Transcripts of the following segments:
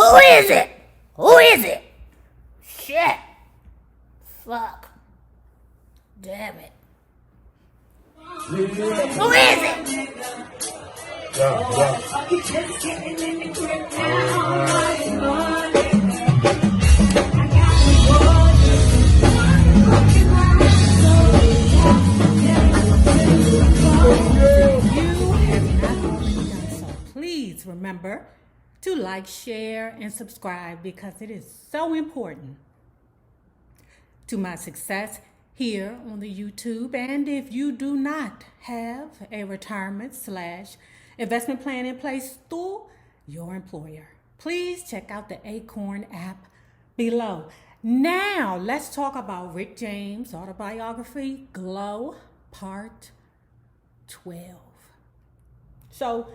Who is it? Who is it? Shit. Fuck. Damn it. Who is it? Please remember to like, share, and subscribe because it is so important to my success here on the YouTube. And if you do not have a retirement/investment plan in place through your employer, please check out the Acorn app below. Now, let's talk about Rick James' autobiography, Glow, Part 12. So,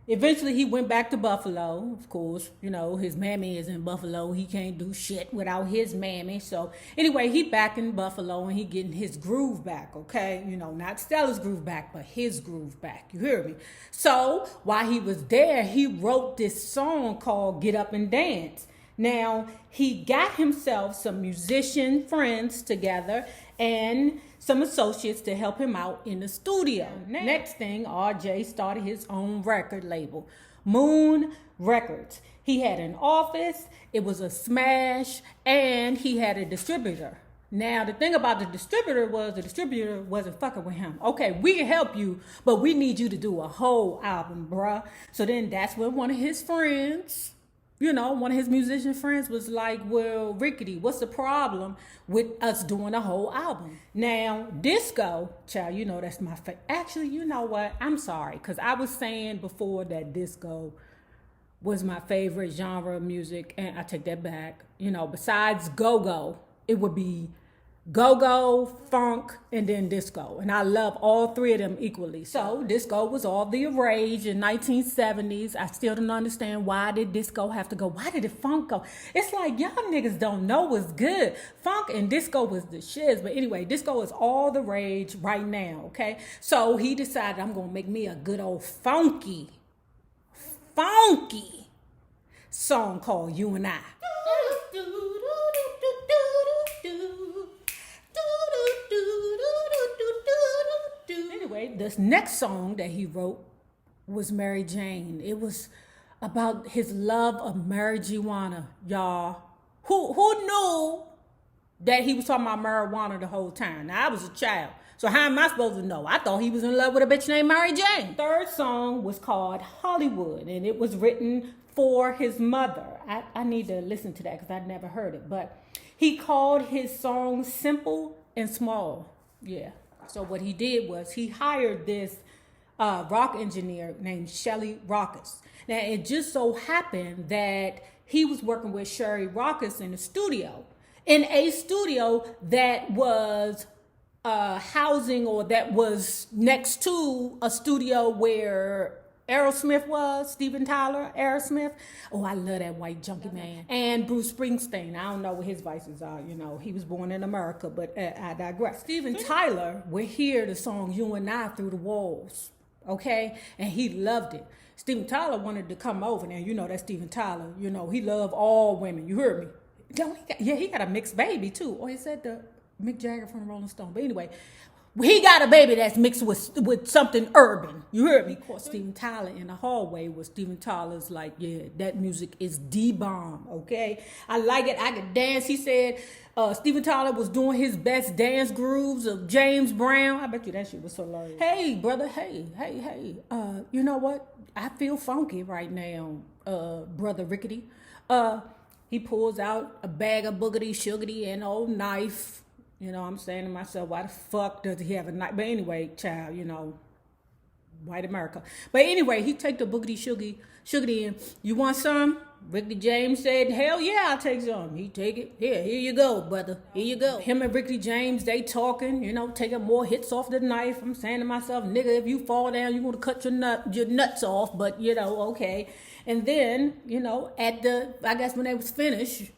eventually he went back to Buffalo. Of course, you know, his mammy is in Buffalo. He can't do shit without his mammy. So anyway, he back in Buffalo and he getting his groove back, okay? You know, not Stella's groove back, but his groove back. You hear me? So while he was there, he wrote this song called Get Up and Dance. Now, he got himself some musician friends together and some associates to help him out in the studio. Next thing, RJ started his own record label, Moon Records. He had an office, it was a smash, and he had a distributor. Now, the thing about the distributor wasn't fucking with him. Okay, we can help you, but we need you to do a whole album, bruh. So then that's when one of his friends, you know, one of his musician friends was like, well, Rickety, what's the problem with us doing a whole album? Now, disco, child, you know that's my favorite. Actually, you know what? I'm sorry, because I was saying before that disco was my favorite genre of music, and I take that back. You know, besides go-go, it would be go-go, funk, and then disco. And I love all three of them equally. So disco was all the rage in 1970s. I still don't understand why did disco have to go? Why did the funk go? It's like y'all niggas don't know what's good. Funk and disco was the shiz. But anyway, disco is all the rage right now, okay? So he decided I'm going to make me a good old funky song called You and I. Anyway, this next song that he wrote was Mary Jane. It was about his love of marijuana, y'all. Who knew that he was talking about marijuana the whole time? Now, I was a child, so how am I supposed to know? I thought he was in love with a bitch named Mary Jane. Third song was called Hollywood, and it was written for his mother. I need to listen to that because I'd never heard it, but he called his song Simple and Small. Yeah. So what he did was he hired this rock engineer named Shelly Rockus. Now, it just so happened that he was working with Sherry Rockus in a studio that was housing, or that was next to a studio where Aerosmith was, Steven Tyler, Aerosmith. Oh, I love that white junkie man. And Bruce Springsteen. I don't know what his vices are, you know. He was born in America, but I digress. Steven Tyler would hear the song You and I through the walls, okay? And he loved it. Steven Tyler wanted to come over. Now, you know that's Steven Tyler. You know, he loved all women. You heard me. He got a mixed baby, too. Or he said the Mick Jagger from the Rolling Stone. But anyway, he got a baby that's mixed with something urban. You heard me? Of course, Steven Tyler in the hallway was Steven Tyler's like, yeah, that music is the bomb, okay? I like it. I could dance. He said Steven Tyler was doing his best dance grooves of James Brown. I bet you that shit was hilarious. Hey, brother, hey. You know what? I feel funky right now, brother Rickety. He pulls out a bag of boogity, sugary, and old knife. You know, I'm saying to myself, why the fuck does he have a knife? But anyway, child, you know, white America. But anyway, he take the boogity sugary in. You want some? Ricky James said, hell yeah, I'll take some. He take it. Here you go, brother. Here you go. Him and Ricky James, they talking, you know, taking more hits off the knife. I'm saying to myself, nigga, if you fall down, you're going to cut your nuts off. But, you know, okay. And then, you know, I guess when they was finished,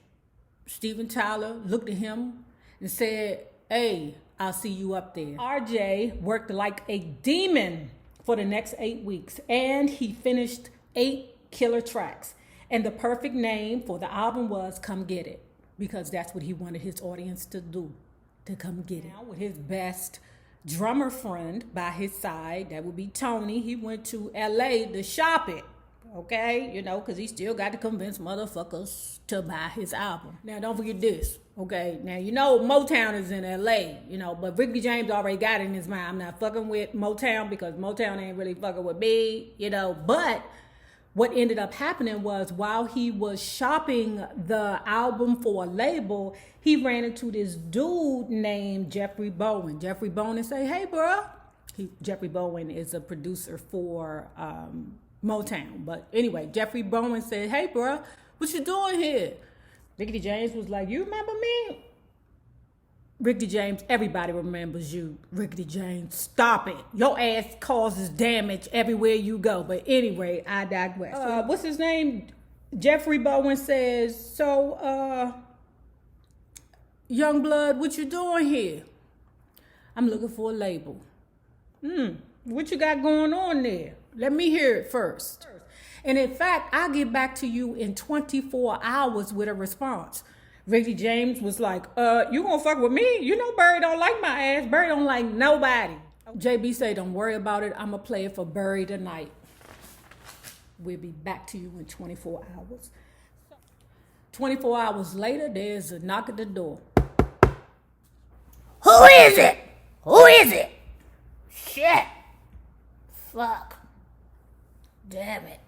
Steven Tyler looked at him and said, hey, I'll see you up there. RJ worked like a demon for the next 8 weeks, and he finished 8 killer tracks. And the perfect name for the album was Come Get It, because that's what he wanted his audience to do, to come get it. Now, with his best drummer friend by his side, that would be Tony, he went to LA to shop it, okay? You know, because he still got to convince motherfuckers to buy his album. Now, don't forget this, okay? Now, you know Motown is in LA, you know, but Ricky James already got it in his mind. I'm not fucking with Motown because Motown ain't really fucking with me, you know, but what ended up happening was while he was shopping the album for a label, he ran into this dude named Jeffrey Bowen. Jeffrey Bowen say, hey, bro. Jeffrey Bowen is a producer for Motown. But anyway, Jeffrey Bowen said, hey, bro, what you doing here? Ricky James was like, you remember me? Ricky James, everybody remembers you. Ricky James, stop it. Your ass causes damage everywhere you go. But anyway, I digress. What's his name? Jeffrey Bowen says, so, Youngblood, what you doing here? I'm looking for a label. What you got going on there? Let me hear it first. And in fact, I'll get back to you in 24 hours with a response. Ricky James was like, you gonna fuck with me? You know Barry don't like my ass. Barry don't like nobody. JB say, don't worry about it. I'm gonna play it for Barry tonight. We'll be back to you in 24 hours. 24 hours later, there's a knock at the door. Who is it? Who is it? Shit. Fuck. Damn it.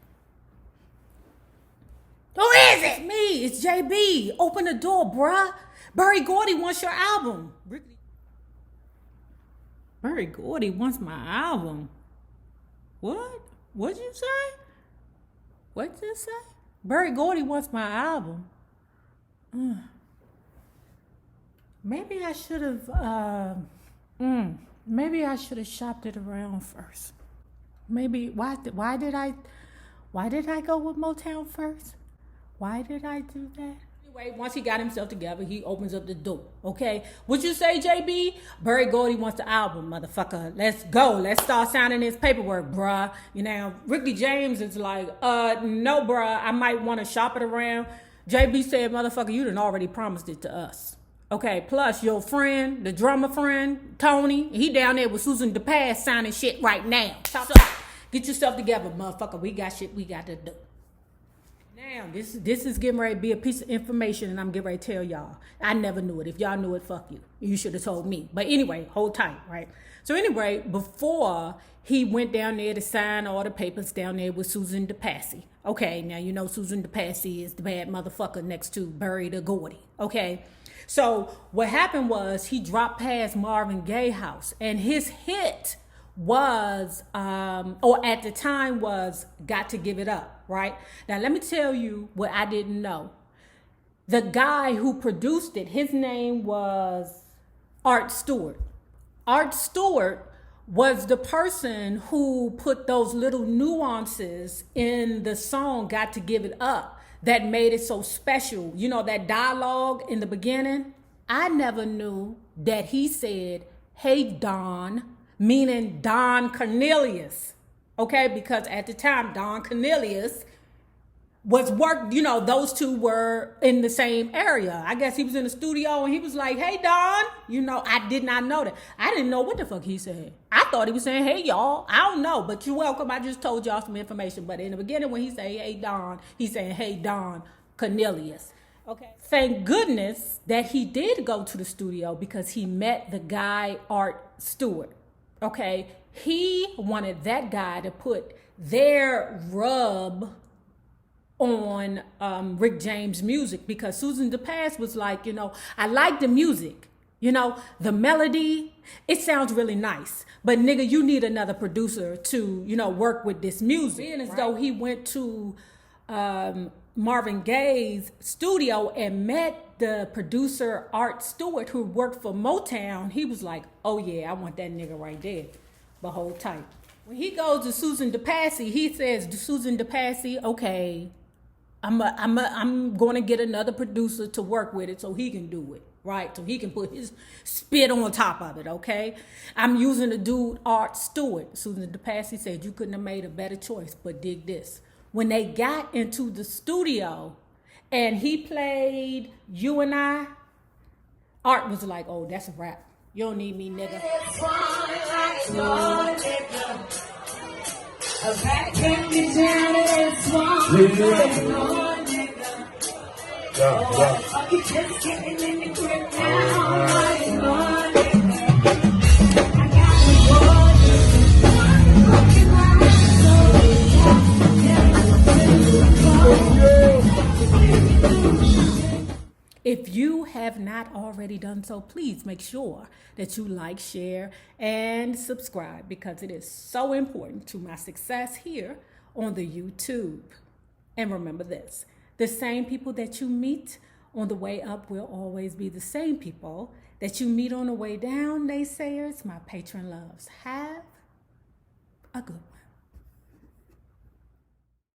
Who is it? It's me. It's JB. Open the door, bruh. Barry Gordy wants your album. Barry Gordy wants my album. What? What'd you say? What'd you say? Barry Gordy wants my album. Maybe I should have. Maybe I should have shopped it around first. Maybe why did I go with Motown first? Why did I do that? Anyway, once he got himself together, he opens up the door. Okay, what you say, JB? Barry Gordy wants the album, motherfucker. Let's go. Let's start signing his paperwork, bruh. You know, Ricky James is like, no, bruh. I might want to shop it around. JB said, motherfucker, you done already promised it to us. Okay, plus your friend, the drummer friend, Tony, he down there with Susan DePass signing shit right now. So, get yourself together, motherfucker. We got shit we got to do. Now, this is getting ready to be a piece of information, and I'm getting ready to tell y'all. I never knew it. If y'all knew it, fuck you. You should have told me. But anyway, hold tight, right? So anyway, before he went down there to sign all the papers down there with Susan DePassy. Okay, now you know Susan DePassy is the bad motherfucker next to Barry the Gordy. Okay, so what happened was he dropped past Marvin Gaye house, and his hit was, or at the time was Got to Give It Up, right? Now, let me tell you what I didn't know. The guy who produced it, his name was Art Steward. Art Steward was the person who put those little nuances in the song Got to Give It Up that made it so special. You know, that dialogue in the beginning? I never knew that he said, hey, Don, meaning Don Cornelius, okay? Because at the time, Don Cornelius was those two were in the same area. I guess he was in the studio and he was like, hey, Don. You know, I did not know that. I didn't know what the fuck he said. I thought he was saying, hey, y'all. I don't know, but you're welcome. I just told y'all some information. But in the beginning, when he say, hey, Don, he's saying, hey, Don Cornelius. Okay. Thank goodness that he did go to the studio because he met the guy, Art Steward. Okay, he wanted that guy to put their rub on Rick James' music because Susan DePass was like, I like the music, the melody, it sounds really nice, but nigga, you need another producer to, work with this music. And as though he went to Marvin Gaye's studio and met the producer Art Steward who worked for Motown, he was like, oh yeah, I want that nigga right there. But hold tight. When he goes to Susan DePassy, he says to Susan DePassy, okay, I'm going to get another producer to work with it so he can do it, right? So he can put his spit on top of it, okay? I'm using the dude Art Steward. Susan DePassy said, you couldn't have made a better choice, but dig this. when they got into the studio and he played You and I, Art was like, oh, that's a rap. You don't need me, nigga. If you have not already done so, please make sure that you like, share, and subscribe because it is so important to my success here on the YouTube. And remember this, the same people that you meet on the way up will always be the same people that you meet on the way down, naysayers, my patron loves. Have a good one.